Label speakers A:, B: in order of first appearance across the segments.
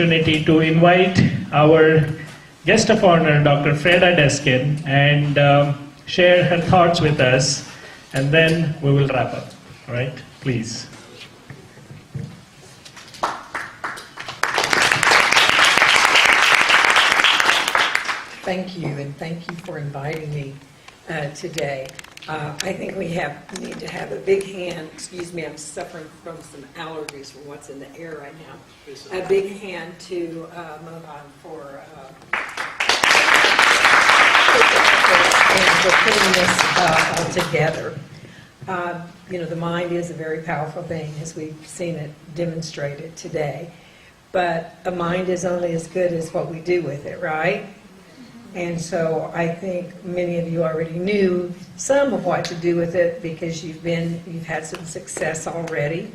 A: opportunity to invite our guest of honor, Dr. Freda Deskin, and share her thoughts with us, and then we will wrap up. All right, please.
B: Thank you, and thank you for inviting me today. I think we need to have a big hand. Excuse me, I'm suffering from some allergies from what's in the air right now. A big hand to Mohan for putting this all together. The mind is a very powerful thing, as we've seen it demonstrated today. But a mind is only as good as what we do with it, right? And so I think many of you already knew some of what to do with it because you've had some success already,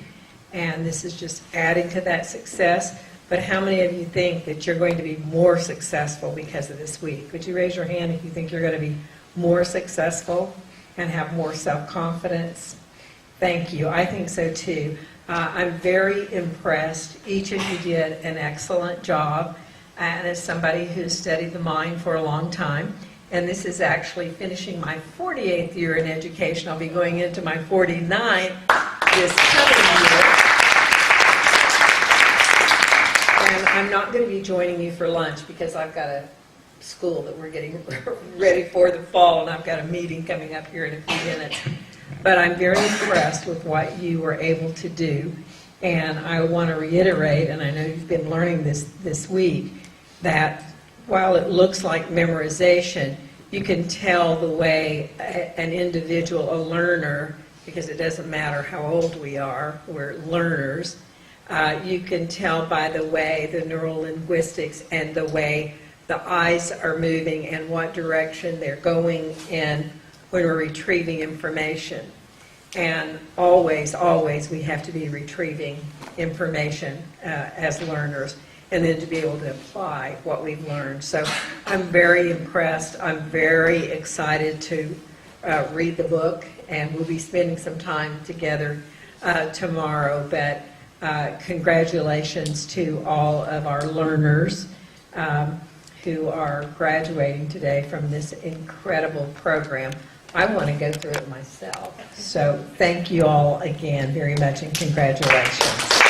B: and this is just adding to that success. But how many of you think that you're going to be more successful because of this week? Would you raise your hand if you think you're going to be more successful and have more self-confidence? Thank you. I think so too. I'm very impressed. Each of you did an excellent job. And as somebody who's studied the mind for a long time, and this is actually finishing my 48th year in education. I'll be going into my 49th this coming year. And I'm not going to be joining you for lunch because I've got a school that we're getting ready for the fall, and I've got a meeting coming up here in a few minutes. But I'm very impressed with what you were able to do. And I want to reiterate, and I know you've been learning this week, that while it looks like memorization, you can tell the way an individual, a learner, because it doesn't matter how old we are, we're learners, you can tell by the way the neuro-linguistics and the way the eyes are moving and what direction they're going in when we're retrieving information. And always, always we have to be retrieving information as learners, and then to be able to apply what we've learned. So I'm very impressed. I'm very excited to read the book, and we'll be spending some time together tomorrow. But congratulations to all of our learners who are graduating today from this incredible program. I want to go through it myself. So thank you all again very much, and congratulations.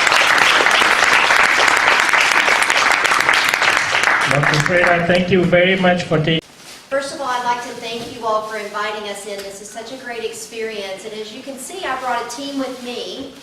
A: Dr. Freda, thank you very much for taking.
C: First of all, I'd like to thank you all for inviting us in. This is such a great experience. And as you can see, I brought a team with me.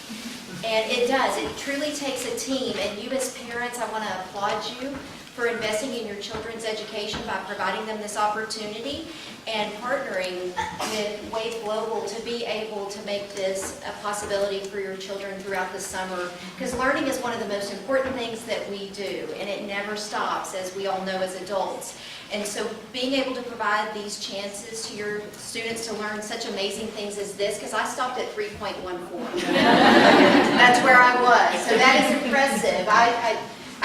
C: And it does. It truly takes a team. And you as parents, I want to applaud you for investing in your children's education by providing them this opportunity and partnering with Wave Global to be able to make this a possibility for your children throughout the summer. Because learning is one of the most important things that we do, and it never stops, as we all know as adults. And so being able to provide these chances to your students to learn such amazing things as this, because I stopped at 3.14. That's where I was. So that is impressive.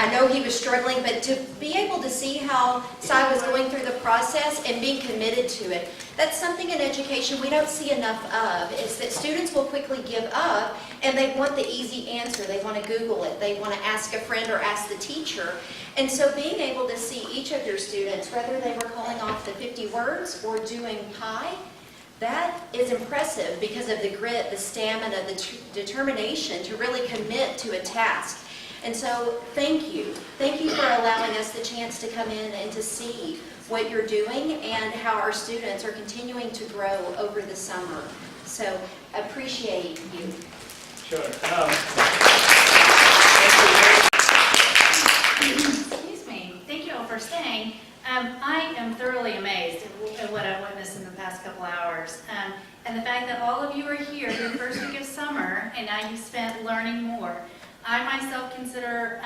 C: I know he was struggling, but to be able to see how Sai was going through the process and being committed to it, that's something in education we don't see enough of, is that students will quickly give up and they want the easy answer. They want to Google it. They want to ask a friend or ask the teacher. And so being able to see each of your students, whether they were calling off the 50 words or doing pi, that is impressive because of the grit, the stamina, the determination to really commit to a task. And so thank you. Thank you for allowing us the chance to come in and to see what you're doing and how our students are continuing to grow over the summer. So appreciate you.
A: Sure.
D: Excuse me. Thank you all for staying. I am thoroughly amazed at what I've witnessed in the past couple hours. And the fact that all of you are here the first week of summer and now you've spent learning more. I myself consider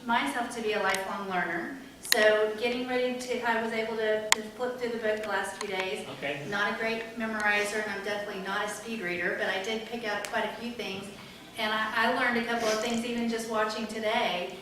D: myself to be a lifelong learner. So getting ready to, I was able to flip through the book the last few days.
A: Okay.
D: Not a great memorizer, and I'm definitely not a speed reader, but I did pick out quite a few things. And I learned a couple of things even just watching today.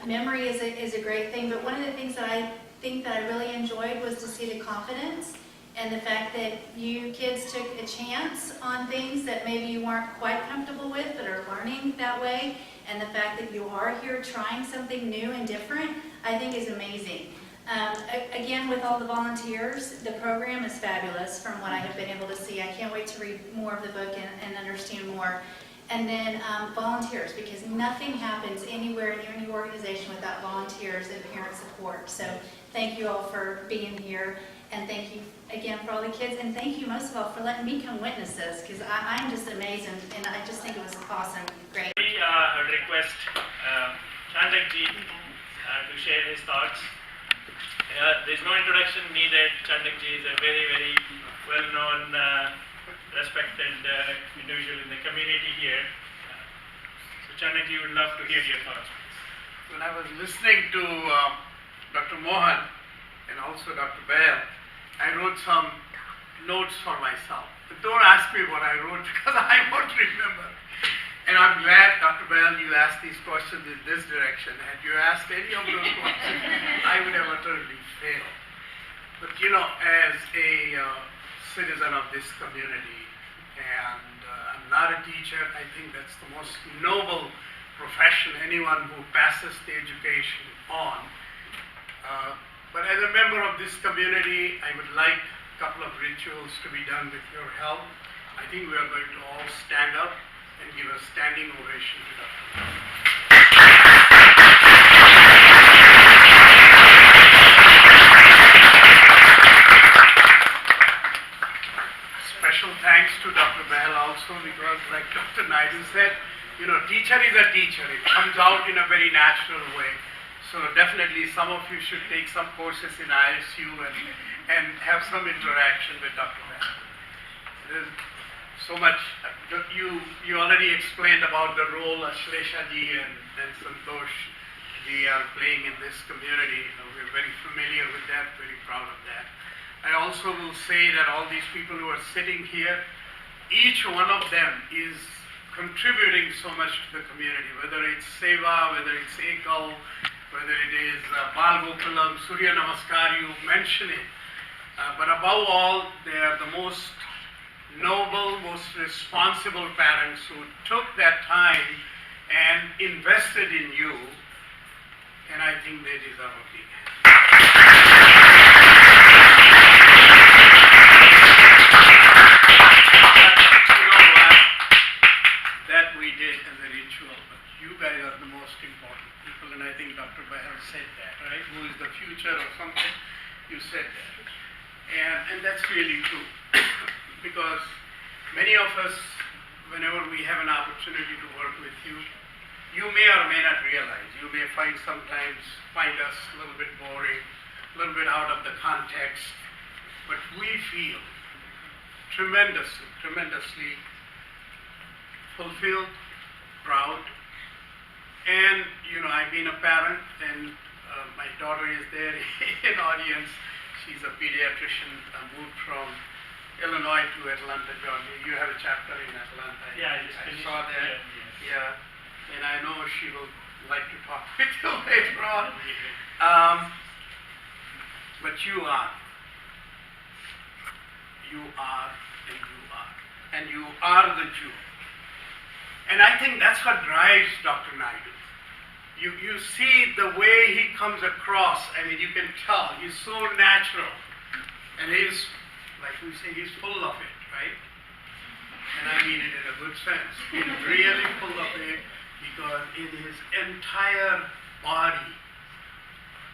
D: Memory is a great thing, but one of the things that I think that I really enjoyed was to see the confidence and the fact that you kids took a chance on things that maybe you weren't quite comfortable with but are learning that way. And the fact that you are here trying something new and different, I think is amazing. Again, with all the volunteers, the program is fabulous from what I have been able to see. I can't wait to read more of the book and understand more. And then volunteers, because nothing happens anywhere in any organization without volunteers and parent support. So thank you all for being here, and thank you again for all the kids, and thank you most of all for letting me come witness this, because I'm just amazed, and I just think it was awesome, great.
A: We request Chandak ji to share his thoughts. There's no introduction needed. Chandak ji is a very, very well-known, respected individual in the community here. So Chandak ji, would love to hear your thoughts.
E: When I was listening to Dr. Mohan and also Dr. Bail, I wrote some notes for myself. But don't ask me what I wrote because I won't remember. And I'm glad, Dr. Bail, you asked these questions in this direction. Had you asked any of those questions, I would have utterly failed. But you know, as a citizen of this community, and I'm not a teacher, I think that's the most noble profession, anyone who passes the education on. But as a member of this community, I would like a couple of rituals to be done with your help. I think we are going to all stand up and give a standing ovation to Dr. Mohan. Special thanks to Dr. Bahl also, because like Dr. Naidu said, you know, teacher is a teacher. It comes out in a very natural way. So definitely some of you should take some courses in ISU and have some interaction with Dr. Bahl. There's so much, you already explained about the role Ashlesha ji and Santosh ji are playing in this community. You know, we're very familiar with that, very proud of that. I also will say that all these people who are sitting here, each one of them is contributing so much to the community, whether it's Seva, whether it's Ekal, whether it is Balgokulam, Surya Namaskar, you mention it. But above all, they are the most noble, most responsible parents who took that time and invested in you, and I think they deserve a big hand. You know what? That we did as a ritual, but you guys are the most important people, and I think Dr. Bahal said that, right? Who is the future or something? You said that. And that's really true. Because many of us, whenever we have an opportunity to work with you, you may or may not realize, you may sometimes find us a little bit boring, a little bit out of the context, but we feel tremendously fulfilled, proud, and you know, I've been a parent, and my daughter is there in audience. She's a pediatrician, moved from Illinois to Atlanta, Georgia. You have a chapter in Atlanta.
A: Yeah,
E: I saw that. Yeah, and I know she will like to talk with you later on. But you are, and you are the Jew. And I think that's what drives Dr. Naidu. You see the way he comes across. I mean, you can tell he's so natural, and he's, like we say, he's full of it, right? And I mean it in a good sense. He's really full of it, because in his entire body,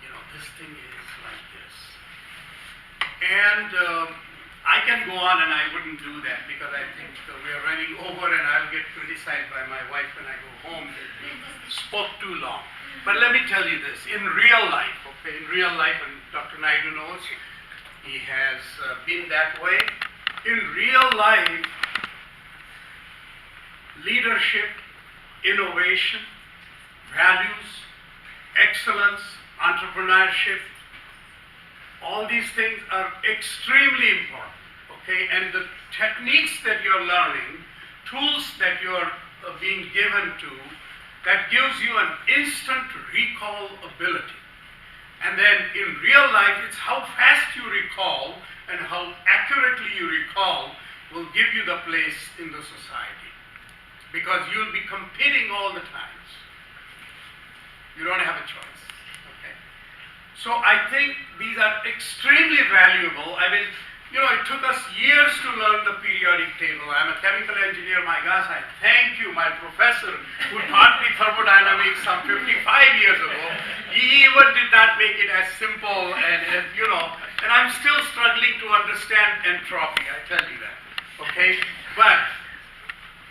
E: you know, this thing is like this. And I can go on, and I wouldn't do that, because I think we are running over, and I'll get criticized by my wife when I go home that we spoke too long. But let me tell you this, in real life, okay, in real life, and Dr. Naidu knows, he has been that way. In real life, leadership, innovation, values, excellence, entrepreneurship, all these things are extremely important, okay? And the techniques that you're learning, tools that you're being given to, that gives you an instant recall ability. And then in real life, it's how fast you recall and how accurately you recall will give you the place in the society. because you'll be competing all the times. You don't have a choice. Okay? So I think these are extremely valuable. I mean, it took us years to learn the periodic table. I'm a chemical engineer. My gosh, I thank you, my professor, who taught me thermodynamics some 55 years ago. He even did not make it as simple and I'm still struggling to understand entropy, I tell you that. Okay? But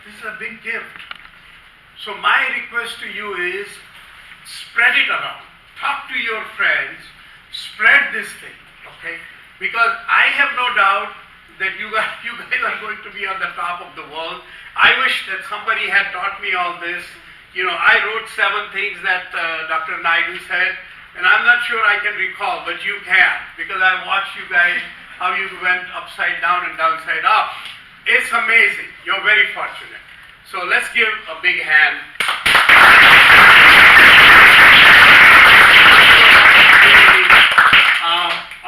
E: this is a big gift. So my request to you is spread it around. Talk to your friends. Spread this thing. Okay? Because I have no doubt that you guys are going to be on the top of the world. I wish that somebody had taught me all this. I wrote 7 things that Dr. Naidu said, and I'm not sure I can recall, but you can, because I watched you guys, how you went upside down and downside up. It's amazing. You're very fortunate. So let's give a big hand.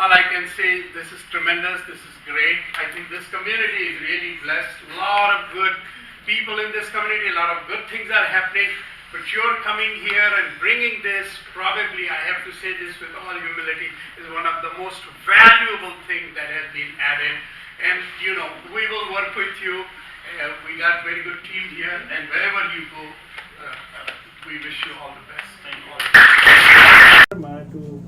E: All I can say, this is tremendous, this is great. I think this community is really blessed. A lot of good people in this community, a lot of good things are happening, but you're coming here and bringing this, probably, I have to say this with all humility, is one of the most valuable things that has been added. And we will work with you. We got very good team here, and wherever you go, we wish you all the best. Thank you all.
F: To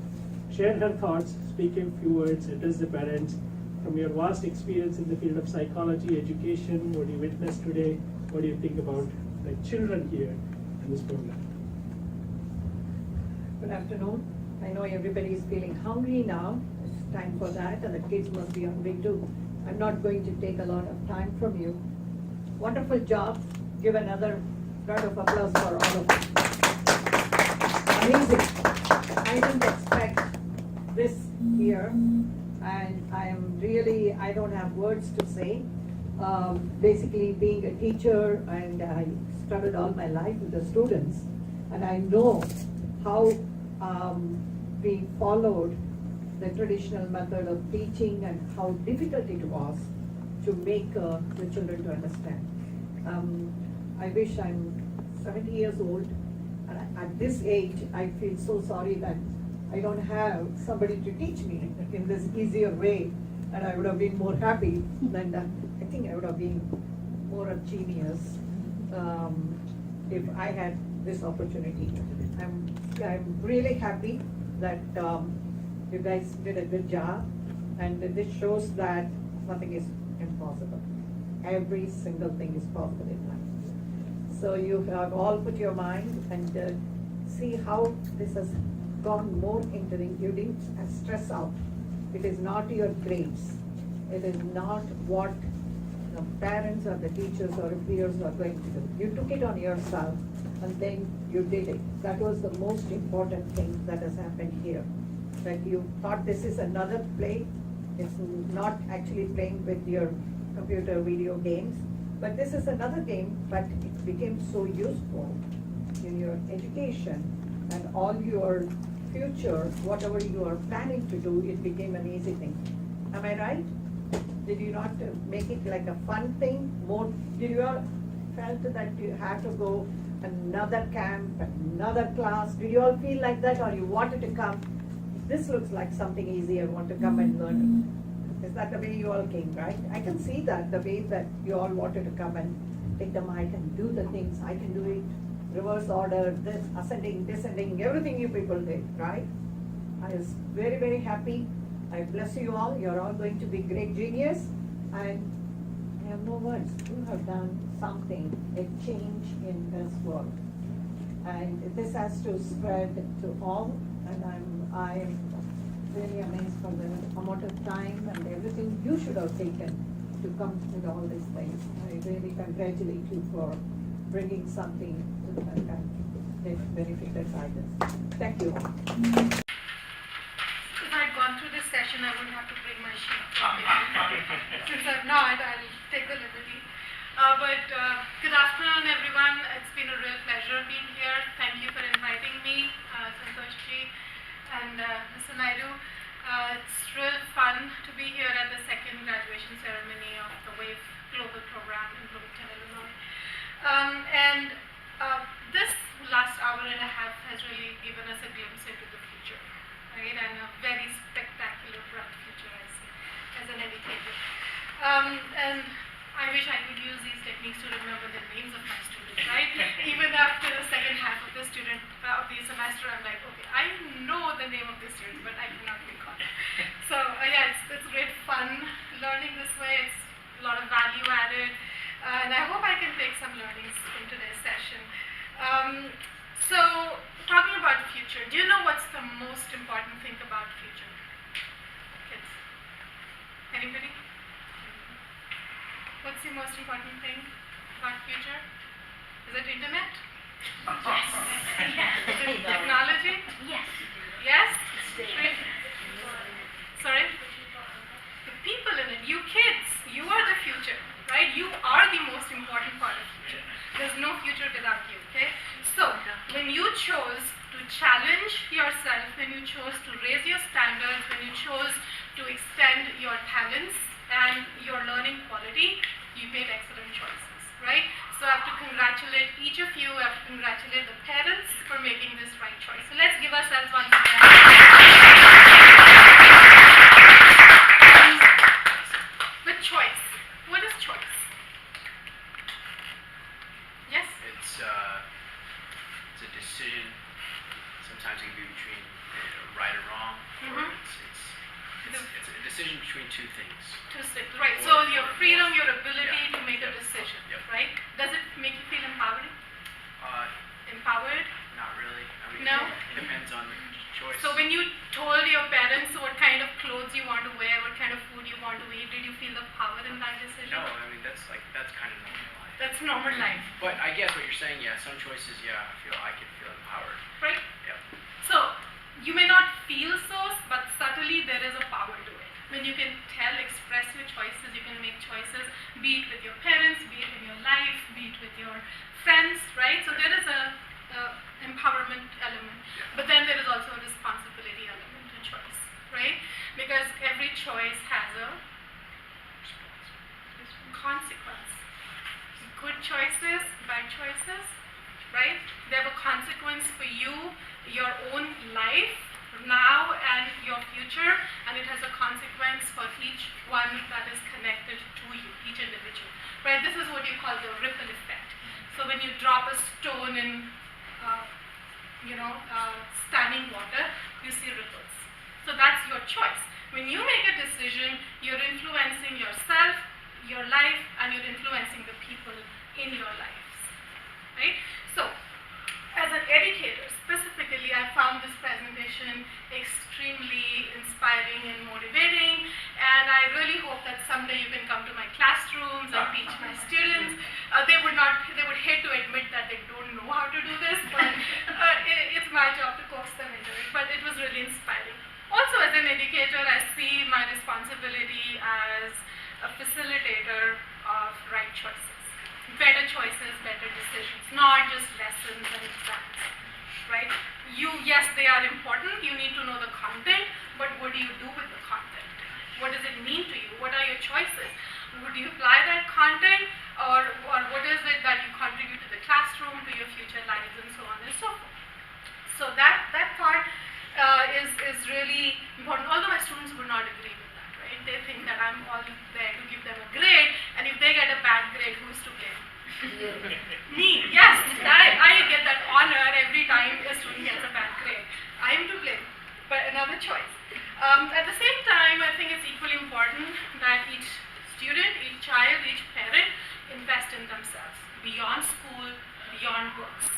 F: share her thoughts, speak a few words, address the parents. From your vast experience in the field of psychology, education, what you witnessed today, what do you think about the children here in this program?
B: Good afternoon. I know everybody is feeling hungry now. It's time for that, and the kids must be hungry too. I'm not going to take a lot of time from you. Wonderful job. Give another round of applause for all of you. Amazing. I didn't expect this here, and I don't have words to say. Basically, being a teacher, and I studied all my life with the students, and I know how we followed the traditional method of teaching and how difficult it was to make the children to understand. I wish I'm 70 years old, and at this age, I feel so sorry that I don't have somebody to teach me in this easier way, and I would have been more happy than I think I would have been more a genius if I had this opportunity. I'm really happy that you guys did a good job, and this shows that nothing is impossible. Every single thing is possible in life. So you have all put your mind and see how this has gone more into the, you didn't stress out. It is not your grades. It is not what the parents or the teachers or peers are going to do. You took it on yourself and then you did it. That was the most important thing that has happened here. That you thought this is another play. It's not actually playing with your computer video games, but this is another game, but it became so useful in your education and all your future, whatever you are planning to do, it became an easy thing. Am I right? Did you not make it like a fun thing? More, did you all felt that you had to go another camp, another class? Did you all feel like that, or you wanted to come? This looks like something easy. I want to come and learn. Is that the way you all came, right? I can see that, the way that you all wanted to come and take the mic and do the things. I can do it, reverse order, this, ascending, descending, everything you people did, right? I was very, very happy. I bless you all. You're all going to be great genius. And I have no words. You have done something, a change in this world. And this has to spread to all. And I'm really amazed for the amount of time and everything you should have taken to come with all these things. I really congratulate you for bringing something to the country that benefited by this. Thank you all.
G: If I'd gone through this session, I wouldn't have to bring my sheet. Since I've not, I'll take the liberty. Good afternoon, everyone. It's been a real pleasure being here. Thank you for inviting me, Santoshji and Mr. Naidu. It's real fun to be here at the second graduation ceremony of the WAVE Global Program in Bloomington, Illinois. And this last hour and a half has really given us a glimpse into the future, right? And a very spectacular, bright future, I see, as an educator. And I wish I could use these techniques to remember the names of my students, right? Even after the second half of the semester, I'm like, okay, I know the name of this student, but I cannot recall. So yeah, it's great fun learning this way. It's a lot of value added, and I hope I can take some learnings in today's session. So talking about future, do you know what's the most important thing about future? Kids? Anybody? What's the most important thing about future? Is it internet?
D: Yes.
G: Is it technology?
D: Yes.
G: Yes? Right. Sorry? The people in it, you kids, you are the future, right? You are the most important part of future. There's no future without you, okay? So, when you chose to challenge yourself, when you chose to raise your standards, when you chose to extend your talents and your learning quality, you made excellent choices, right? So I have to congratulate each of you, I have to congratulate the parents for making this right choice. So let's give ourselves one again. With choice. What is choice? Yes?
H: It's a decision. Sometimes it can be between right or wrong, or it's a decision between two things.
G: Right. So your freedom, your ability to make a decision,
H: Yep.
G: right? Does it make you feel empowered? Empowered?
H: Not really. I mean,
G: No?
H: It depends on the choice.
G: So when you told your parents what kind of clothes you want to wear, what kind of food you want to eat, did you feel the power in that decision?
H: No, I mean that's kind of normal life.
G: That's normal life,
H: But I guess what you're saying, yeah, some choices, yeah, I could feel empowered.
G: right?
H: Yep.
G: So you may not feel so, but subtly there is a power to it. When you can express your choices, you can make choices, be it with your parents, be it in your life, be it with your friends, right? So there is a empowerment element, but then there is also a responsibility element to choice, right? Because every choice has a consequence. Good choices, bad choices, right? They have a consequence for you, your own life, now and your future, and it has a consequence for each one that is connected to you, each individual, right? This is what you call the ripple effect. So when you drop a stone in, standing water, you see ripples. So that's your choice. When you make a decision, you're influencing yourself, your life, and you're influencing the people in your lives, right? So, as an educator, specifically, I found this presentation extremely inspiring and motivating, and I really hope that someday you can come to my classrooms and teach my students. They would hate to admit that they don't know how to do this, but it's my job to coax them into it. But it was really inspiring. Also, as an educator, I see my responsibility as a facilitator of right choices. Better choices, better decisions, not just lessons and exams, right? Yes, they are important. You need to know the content, but what do you do with the content? What does it mean to you? What are your choices? Would you apply that content, or what is it that you contribute to the classroom, to your future lives, and so on and so forth? So that part is really important. Although my students would not agree with that, right? They think that I'm all there to give them a grade, and if they get a bad grade, who's to blame? Me, yes. I get that honor every time a student gets a bad grade. I am to blame, but another choice. At the same time, I think it's equally important that each student, each child, each parent invest in themselves beyond school, beyond books,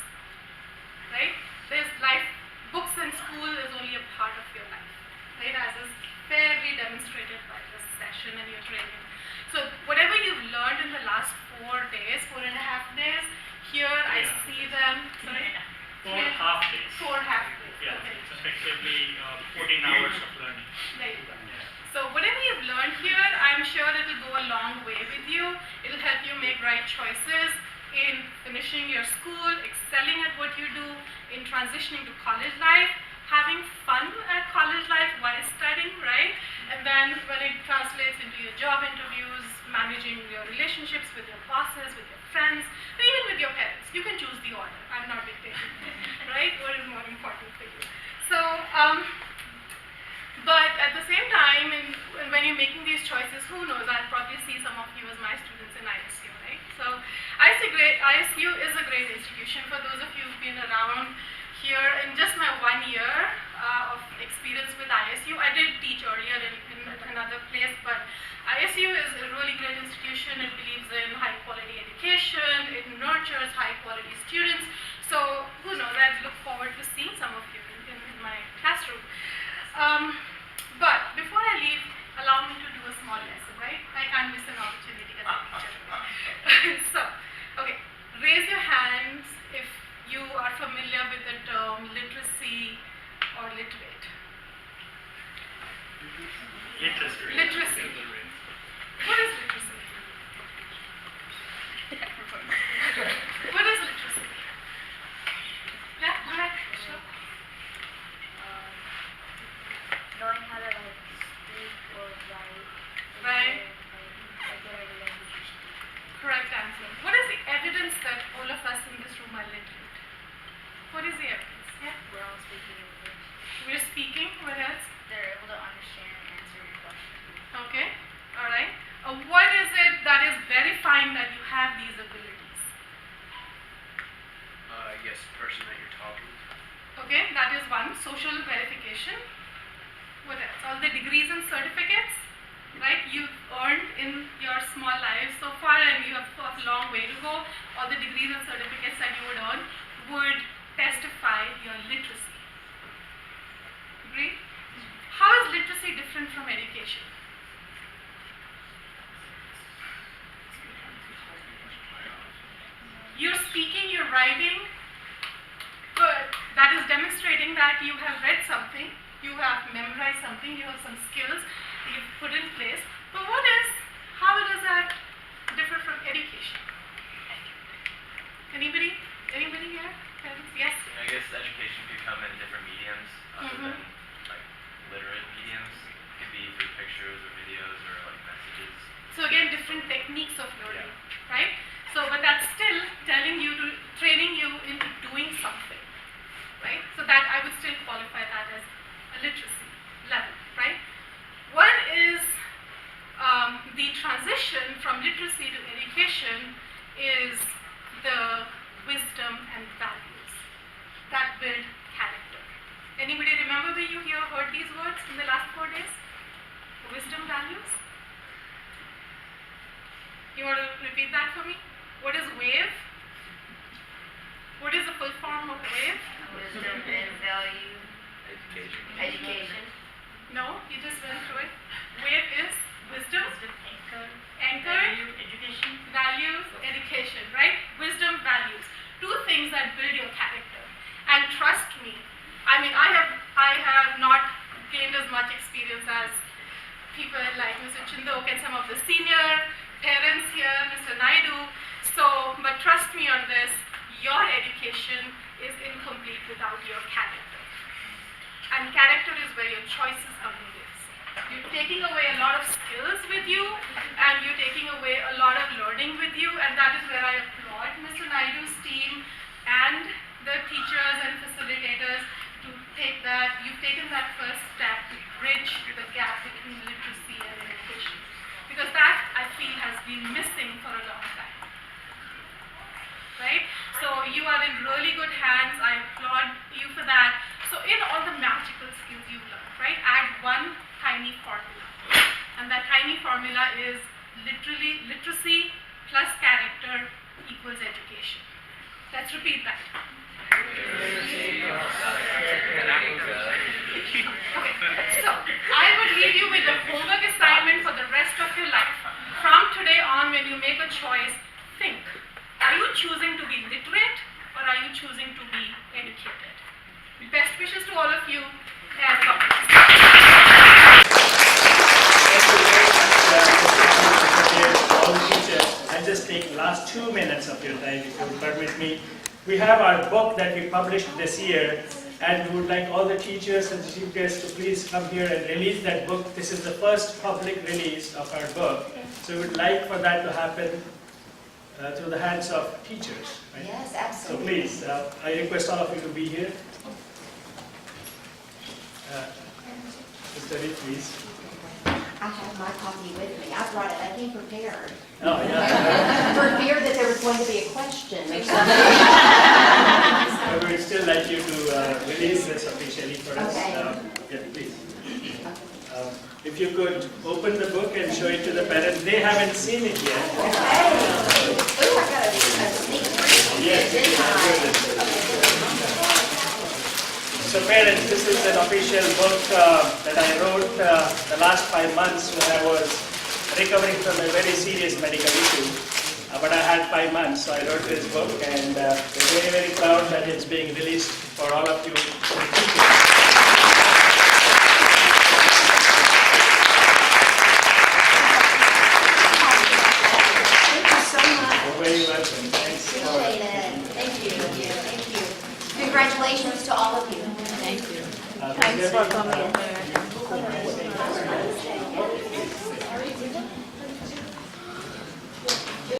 G: right? There's life. Books and school is only a part of your life, right? As is fairly demonstrated by this session and your training. So whatever you've learned in the last 4 days, 4.5 days, here I see them, sorry?
A: 4 half days.
G: 4 half days,
A: Yeah,
G: okay.
A: it's effectively 14 hours of learning.
G: There you go. So whatever you've learned here, I'm sure it will go a long way with you. It will help you make right choices in finishing your school, excelling at what you do, in transitioning to college life, having fun at college life while studying, right? And then when it translates into your job interviews, managing your relationships with your bosses, with your friends, and even with your parents. You can choose the order. I'm not dictating, right? What is more important for you? So, but at the same time, when you're making these choices, who knows? I'll probably see some of you as my students in ISU, right? So ISU is a great institution. For those of you who've been around here in just my 1 year of experience with ISU, I did teach earlier in another place, but ISU is a really great institution. It believes in high quality education. It nurtures high quality students. So who knows? I look forward to seeing some of you in my classroom. But before I leave, allow me to do a small lesson, right? I can't miss an opportunity as a teacher. So, okay, raise your hands if you are familiar with the term literacy or literate. Literacy. What is literacy? What is literacy? Yeah, go ahead. Sure.
I: Knowing how to speak or write.
G: Right. Correct answer. What is the evidence that all of us in this room are literate? What is the evidence? Yeah.
I: We're all speaking English.
G: We're speaking. What else?
I: They're able to understand and answer your questions.
G: Okay. All right. What is it that is verifying that you have these abilities?
H: I guess the person that you're talking to.
G: Okay, that is one. Social verification. What else? All the degrees and certificates, right? You've earned in your small lives so far, and you have a long way to go. All the degrees and certificates that you would earn would testify your literacy. Agree? How is literacy different from education? You're speaking, you're writing, but that is demonstrating that you have read something, you have memorized something, you have some skills you've put in place. But how does that differ from education? Anybody here? Yes?
J: I guess education could come in different mediums other than like literate mediums. It could be through pictures or videos or like messages.
G: So again, different techniques of learning, right? So, but that's still training you into doing something, right? So that I would still qualify that as a literacy level, right? One is the transition from literacy to education is the wisdom and values that build character. Anybody remember that you heard these words in the last 4 days? Wisdom, values? You want to repeat that for me? What is WAVE? What is the full form of WAVE?
I: Wisdom and value. Education.
G: No, you just went through it. WAVE is wisdom, anchor,
I: Education.
G: values, education, right? Wisdom, values. Two things that build your character. And trust me, I mean, I have not gained as much experience as people like Mr. Chindok and some of the senior parents here, Mr. Naidu. So, but trust me on this, your education is incomplete without your character. And character is where your choices come in. You're taking away a lot of skills with you, and you're taking away a lot of learning with you, and that is where I applaud Mr. Naidu's team and the teachers and facilitators to take that. You've taken that first step to bridge the gap between literacy and education, because that, I feel, has been missing for a long time. Right? So you are in really good hands. I applaud you for that. So in all the magical skills you've learned, right? Add one tiny formula. And that tiny formula is literally literacy plus character equals education. Let's repeat that. Okay. So I would leave you with a homework assignment for the rest of your life. From today on, when you make a choice, think. Are you choosing to be literate or are you choosing to be educated? Best wishes to all of you, and God bless.
F: All the teachers, I'll just take the last 2 minutes of your time, if you would permit me. We have our book that we published this year, and we would like all the teachers and the chief guests to please come here and release that book. This is the first public release of our book. So we'd like for that to happen through the hands of teachers, right?
C: Yes,
F: So
C: absolutely.
F: please, I request all of you to be here. Mr. Reed, please.
C: I have my copy with me. I brought it. I came prepared.
F: Oh, yeah.
C: For fear that there was going to be a question or something.
F: I would still like you to release this officially for us.
C: Okay.
F: Yeah, please. If you could open the book and show it to the parents. They haven't seen it yet.
C: Okay. Ooh, I got a sneak preview.
F: Yes,
C: Didn't I?
F: So parents, this is an official book that I wrote the last 5 months when I was recovering from a very serious medical issue. But I had 5 months, so I wrote this book, and we're very, very proud that it's being released for all of you.
C: Thank you so much.
F: You're very welcome. Thanks.
C: Appreciate it. Thank you. Thank you. Congratulations to all of you.
B: Thank you.
F: Thanks
B: for coming.